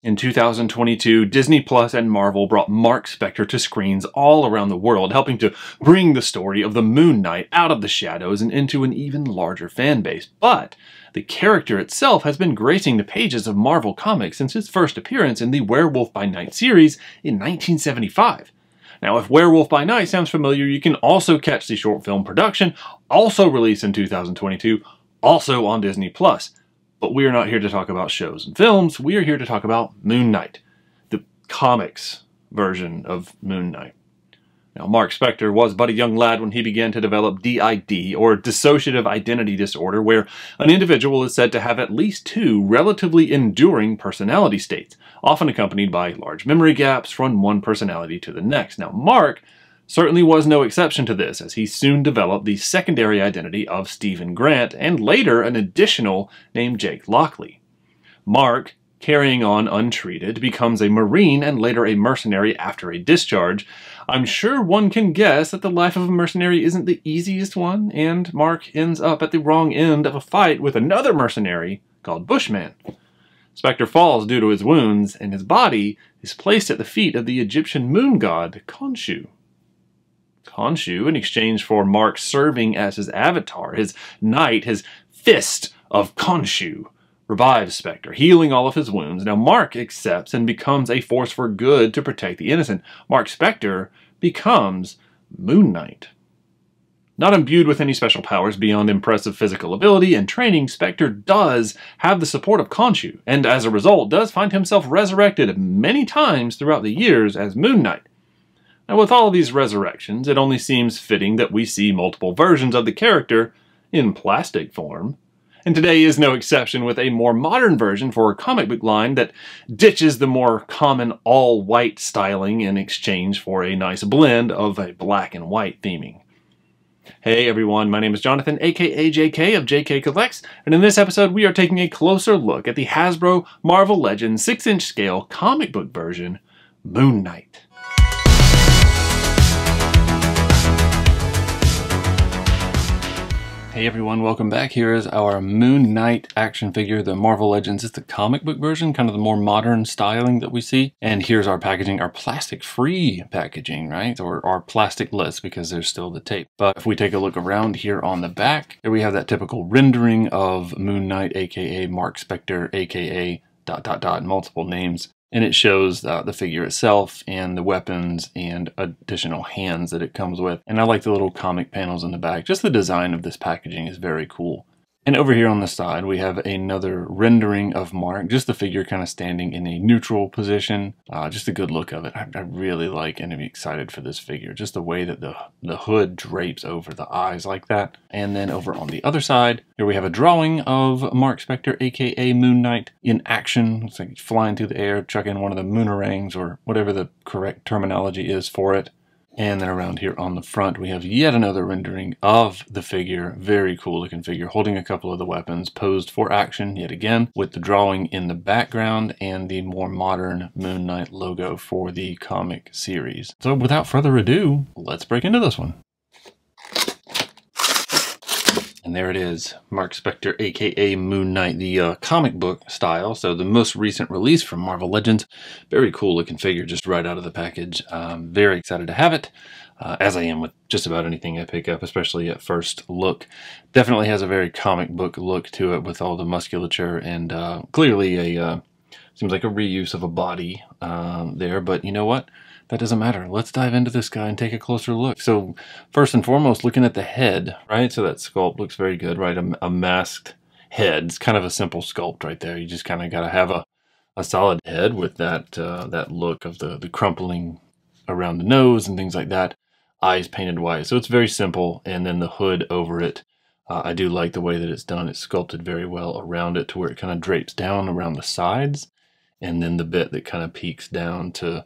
In 2022, Disney Plus and Marvel brought Marc Spector to screens all around the world, helping to bring the story of the Moon Knight out of the shadows and into an even larger fan base. But the character itself has been gracing the pages of Marvel Comics since his first appearance in the Werewolf by Night series in 1975. Now, if Werewolf by Night sounds familiar, you can also catch the short film production, also released in 2022, also on Disney Plus. But we are not here to talk about shows and films. We are here to talk about Moon Knight, the comics version of Moon Knight. Now, Marc Spector was but a young lad when he began to develop DID, or dissociative identity disorder, where an individual is said to have at least two relatively enduring personality states, often accompanied by large memory gaps from one personality to the next. Now, Marc certainly was no exception to this, as he soon developed the secondary identity of Stephen Grant, and later an additional named Jake Lockley. Marc, carrying on untreated, becomes a Marine and later a mercenary after a discharge. I'm sure one can guess that the life of a mercenary isn't the easiest one, and Marc ends up at the wrong end of a fight with another mercenary called Bushman. Spector falls due to his wounds, and his body is placed at the feet of the Egyptian moon god Khonshu. Khonshu, in exchange for Marc serving as his avatar, his knight, his fist of Khonshu, revives Spector, healing all of his wounds. Now, Marc accepts and becomes a force for good to protect the innocent. Marc Spector becomes Moon Knight. Not imbued with any special powers beyond impressive physical ability and training, Spector does have the support of Khonshu, and as a result does find himself resurrected many times throughout the years as Moon Knight. Now, with all of these resurrections, it only seems fitting that we see multiple versions of the character in plastic form. And today is no exception, with a more modern version for a comic book line that ditches the more common all-white styling in exchange for a nice blend of a black and white theming. Hey everyone, my name is Jonathan, aka JK of JK Collects, and in this episode we are taking a closer look at the Hasbro Marvel Legends 6-inch scale comic book version, Moon Knight. Hey everyone, welcome back. Here is our Moon Knight action figure, the Marvel Legends. It's the comic book version, kind of the more modern styling that we see. And here's our packaging, our plastic-free packaging, right? Or our plastic-less, because there's still the tape. But if we take a look around here on the back, here we have that typical rendering of Moon Knight, aka Marc Spector, aka ... multiple names. And it shows the figure itself and the weapons and additional hands that it comes with. And I like the little comic panels in the back. Just the design of this packaging is very cool. And over here on the side, we have another rendering of Marc, just the figure kind of standing in a neutral position. Just a good look of it. I really like and am excited for this figure. Just the way that the hood drapes over the eyes like that. And then over on the other side, here we have a drawing of Marc Spector, aka Moon Knight, in action. It's like flying through the air, chucking one of the moonerangs, or whatever the correct terminology is for it. And then around here on the front, we have yet another rendering of the figure. Very cool looking figure, holding a couple of the weapons, posed for action yet again, with the drawing in the background and the more modern Moon Knight logo for the comic series. So without further ado, let's break into this one. And there it is, Marc Spector, aka Moon Knight, the comic book style, so the most recent release from Marvel Legends. Very cool looking figure just right out of the package. Very excited to have it, as I am with just about anything I pick up, especially at first look. Definitely has a very comic book look to it with all the musculature and clearly seems like a reuse of a body there, but you know what? That doesn't matter. Let's dive into this guy and take a closer look. So first and foremost, looking at the head, right? So that sculpt looks very good, right? A masked head. It's kind of a simple sculpt right there. You just kind of got to have a solid head with that that look of the crumpling around the nose and things like that. Eyes painted white. So it's very simple. And then the hood over it. I do like the way that it's done. It's sculpted very well around it to where it kind of drapes down around the sides. And then the bit that kind of peaks down to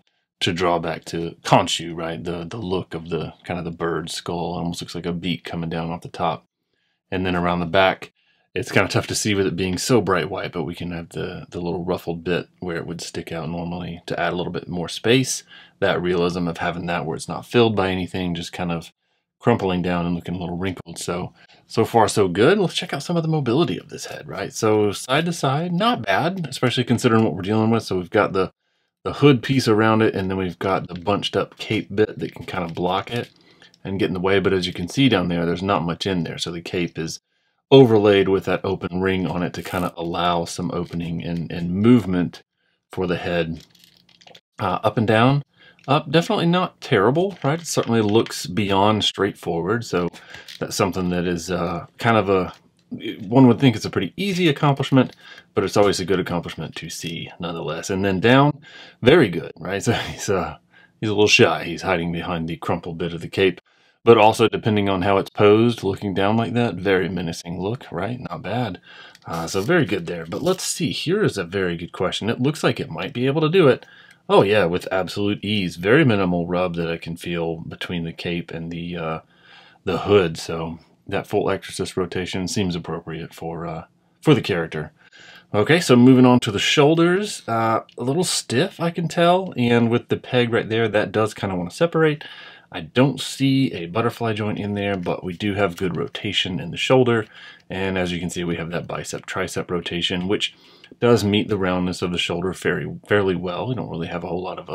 draw back to Khonshu, right? The look of the kind of the bird skull. It almost looks like a beak coming down off the top. And then around the back, it's kind of tough to see with it being so bright white, but we can have the little ruffled bit where it would stick out normally to add a little bit more space. That realism of having that where it's not filled by anything, just kind of crumpling down and looking a little wrinkled. So far so good. Let's check out some of the mobility of this head, right? So side to side, not bad, especially considering what we're dealing with. So we've got the hood piece around it, and then we've got the bunched up cape bit that can kind of block it and get in the way. But as you can see down there, there's not much in there. So the cape is overlaid with that open ring on it to kind of allow some opening and movement for the head. Up and down, up, definitely not terrible, right? It certainly looks beyond straightforward. So that's something that is kind of one would think it's a pretty easy accomplishment, but it's always a good accomplishment to see nonetheless. And then down, very good, right? So he's a little shy. He's hiding behind the crumpled bit of the cape, but also depending on how it's posed, looking down like that, very menacing look, right? Not bad. So very good there. But let's see, here is a very good question. It looks like it might be able to do it. Oh yeah, with absolute ease. Very minimal rub that I can feel between the cape and the hood. So that full exorcist rotation seems appropriate for the character. Okay, so moving on to the shoulders, a little stiff I can tell, and with the peg right there, that does kind of want to separate. I don't see a butterfly joint in there, but we do have good rotation in the shoulder, and as you can see, we have that bicep-tricep rotation, which does meet the roundness of the shoulder fairly well. We don't really have a whole lot of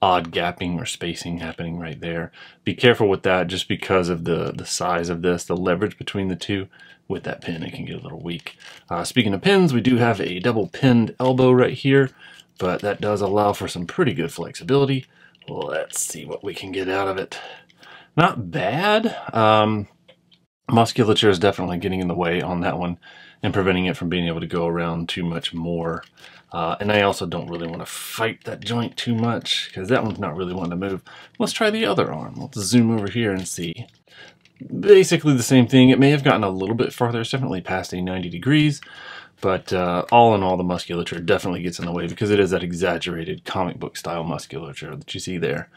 odd gapping or spacing happening right there. Be careful with that just because of the size of this, the leverage between the two. With that pin, it can get a little weak. Speaking of pins, we do have a double pinned elbow right here, but that does allow for some pretty good flexibility. Let's see what we can get out of it. Not bad. Musculature is definitely getting in the way on that one and preventing it from being able to go around too much more. And I also don't really want to fight that joint too much because that one's not really wanting to move. Let's try the other arm. Let's zoom over here and see. Basically the same thing. It may have gotten a little bit farther. It's definitely past a 90 degrees. But all in all, the musculature definitely gets in the way because it is that exaggerated comic book style musculature that you see there.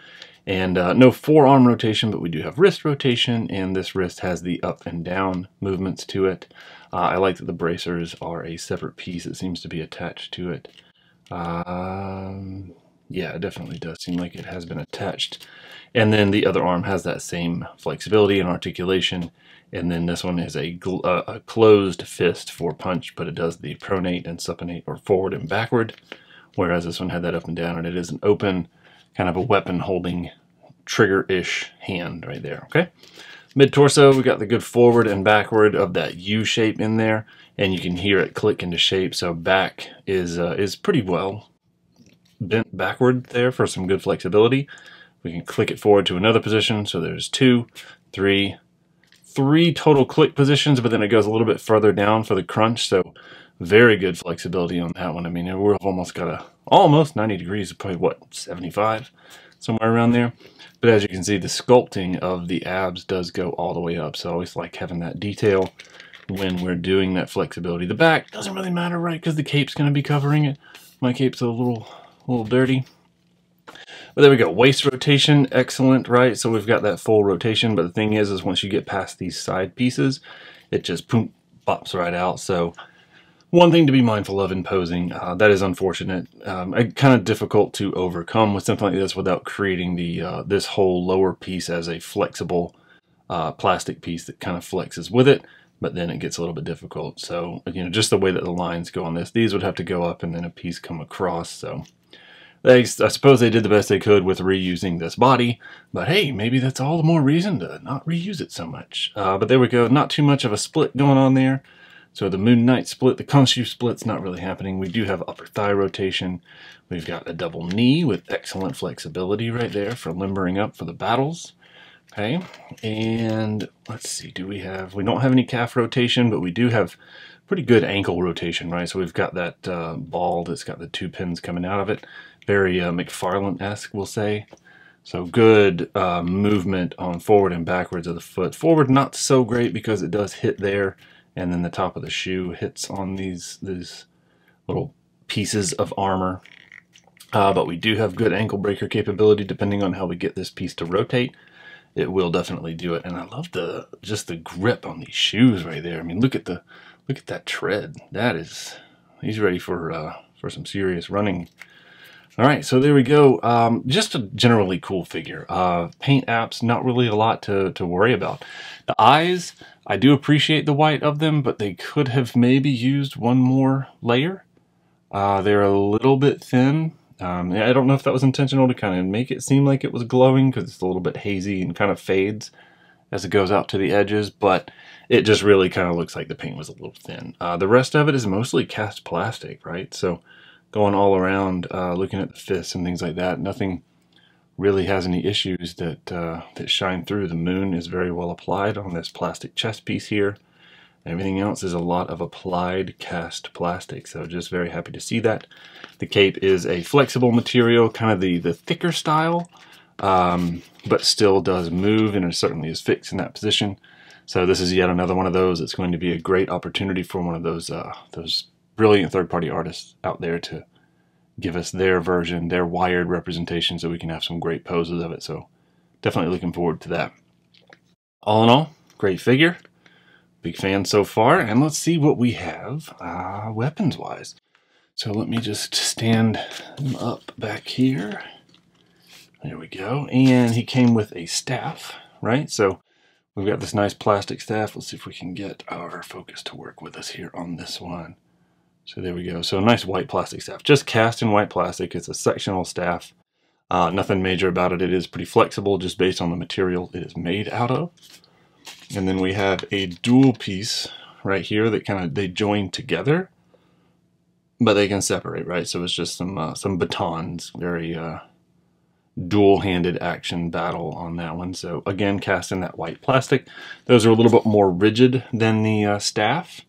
And no forearm rotation, but we do have wrist rotation, and this wrist has the up and down movements to it. I like that the bracers are a separate piece that seems to be attached to it. Yeah, it definitely does seem like it has been attached. And then the other arm has that same flexibility and articulation. And then this one is a closed fist for punch, but it does the pronate and supinate, or forward and backward. Whereas this one had that up and down, and it is an open, kind of a weapon-holding, trigger-ish hand right there, okay? Mid-torso, we got the good forward and backward of that U shape in there, and you can hear it click into shape. So back is pretty well bent backward there for some good flexibility. We can click it forward to another position. So there's three total click positions, but then it goes a little bit further down for the crunch. So very good flexibility on that one. I mean, we've almost got almost 90 degrees, probably what, 75, somewhere around there. But as you can see, the sculpting of the abs does go all the way up. So I always like having that detail when we're doing that flexibility. The back doesn't really matter, right? Because the cape's going to be covering it. My cape's a little dirty. But there we go. Waist rotation, excellent, right? So we've got that full rotation. But the thing is once you get past these side pieces, it just boom, pops right out. So one thing to be mindful of in posing, that is unfortunate. Kind of difficult to overcome with something like this without creating the this whole lower piece as a flexible plastic piece that kind of flexes with it. But then it gets a little bit difficult. So, you know, just the way that the lines go on this, these would have to go up and then a piece come across. So I suppose they did the best they could with reusing this body, but hey, maybe that's all the more reason to not reuse it so much. But there we go, not too much of a split going on there. So the Moon Knight split, the Khonshu split's not really happening. We do have upper thigh rotation. We've got a double knee with excellent flexibility right there for limbering up for the battles. Okay, and let's see, we don't have any calf rotation, but we do have pretty good ankle rotation, right? So we've got that ball that's got the two pins coming out of it. Very McFarlane-esque, we'll say. So good movement on forward and backwards of the foot. Forward not so great because it does hit there, and then the top of the shoe hits on these little pieces of armor. But we do have good ankle breaker capability depending on how we get this piece to rotate. It will definitely do it. And I love just the grip on these shoes right there. I mean, look at that tread. He's ready for some serious running All right, so there we go. Just a generally cool figure. Paint apps, not really a lot to worry about. The eyes, I do appreciate the white of them, but they could have maybe used one more layer. They're a little bit thin. I don't know if that was intentional to kind of make it seem like it was glowing because it's a little bit hazy and kind of fades as it goes out to the edges, but it just really kind of looks like the paint was a little thin. The rest of it is mostly cast plastic, right? So going all around, looking at the fists and things like that, nothing really has any issues that shine through. The moon is very well applied on this plastic chest piece here. Everything else is a lot of applied cast plastic, so just very happy to see that. The cape is a flexible material, kind of the thicker style, but still does move and it certainly is fixed in that position. So this is yet another one of those. It's going to be a great opportunity for one of those brilliant third-party artists out there to give us their version, their wired representation, so we can have some great poses of it. So definitely looking forward to that. All in all, great figure. Big fan so far, and let's see what we have weapons-wise. So let me just stand him up back here. There we go. And he came with a staff, right? So we've got this nice plastic staff. Let's see if we can get our focus to work with us here on this one. So there we go. So a nice white plastic staff, just cast in white plastic. It's a sectional staff. Nothing major about it. It is pretty flexible just based on the material it is made out of. And then we have a dual piece right here that they join together, but they can separate, right? So it's just some batons, very dual-handed action battle on that one. So again, cast in that white plastic. Those are a little bit more rigid than the staff.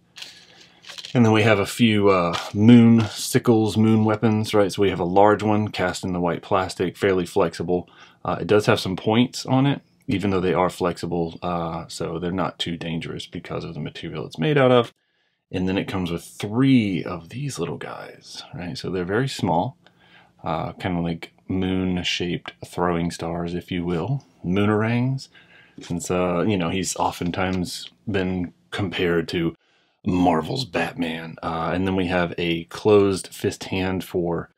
And then we have a few moon sickles, moon weapons, right? So we have a large one cast in the white plastic, fairly flexible. It does have some points on it, even though they are flexible, so they're not too dangerous because of the material it's made out of. And then it comes with 3 of these little guys, right? So they're very small, kind of like moon-shaped throwing stars, if you will, moonerangs. Since, you know, he's oftentimes been compared to Marvel's Batman. And then we have a closed fist hand for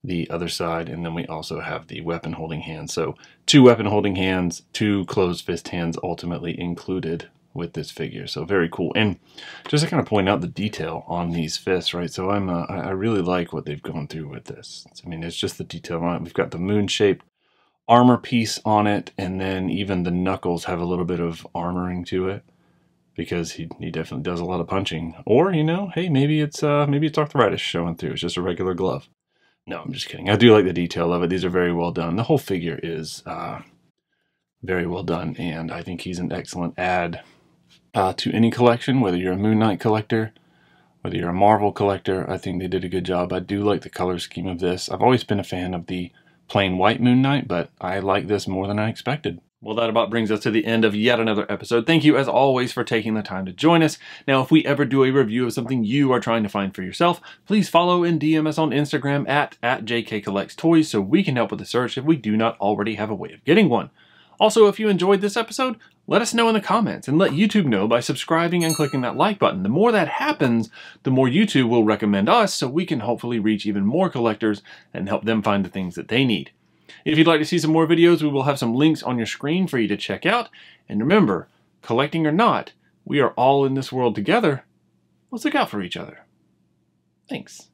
the other side, and then we also have the weapon holding hand. So 2 weapon holding hands, 2 closed fist hands ultimately included with this figure. So very cool. And just to kind of point out the detail on these fists, right? So I really like what they've gone through with this. I mean, it's just the detail on it. We've got the moon-shaped armor piece on it, and then even the knuckles have a little bit of armoring to it because he definitely does a lot of punching. Or, you know, hey, maybe it's arthritis showing through. It's just a regular glove. No, I'm just kidding. I do like the detail of it. These are very well done. The whole figure is very well done, and I think he's an excellent add to any collection, whether you're a Moon Knight collector, whether you're a Marvel collector. I think they did a good job. I do like the color scheme of this. I've always been a fan of the plain white Moon Knight, but I like this more than I expected. Well, that about brings us to the end of yet another episode. Thank you, as always, for taking the time to join us. Now, if we ever do a review of something you are trying to find for yourself, please follow and DM us on Instagram at JKCollectsToys so we can help with the search if we do not already have a way of getting one. Also, if you enjoyed this episode, let us know in the comments and let YouTube know by subscribing and clicking that like button. The more that happens, the more YouTube will recommend us so we can hopefully reach even more collectors and help them find the things that they need. If you'd like to see some more videos, we will have some links on your screen for you to check out. And remember, collecting or not, we are all in this world together. Let's look out for each other. Thanks.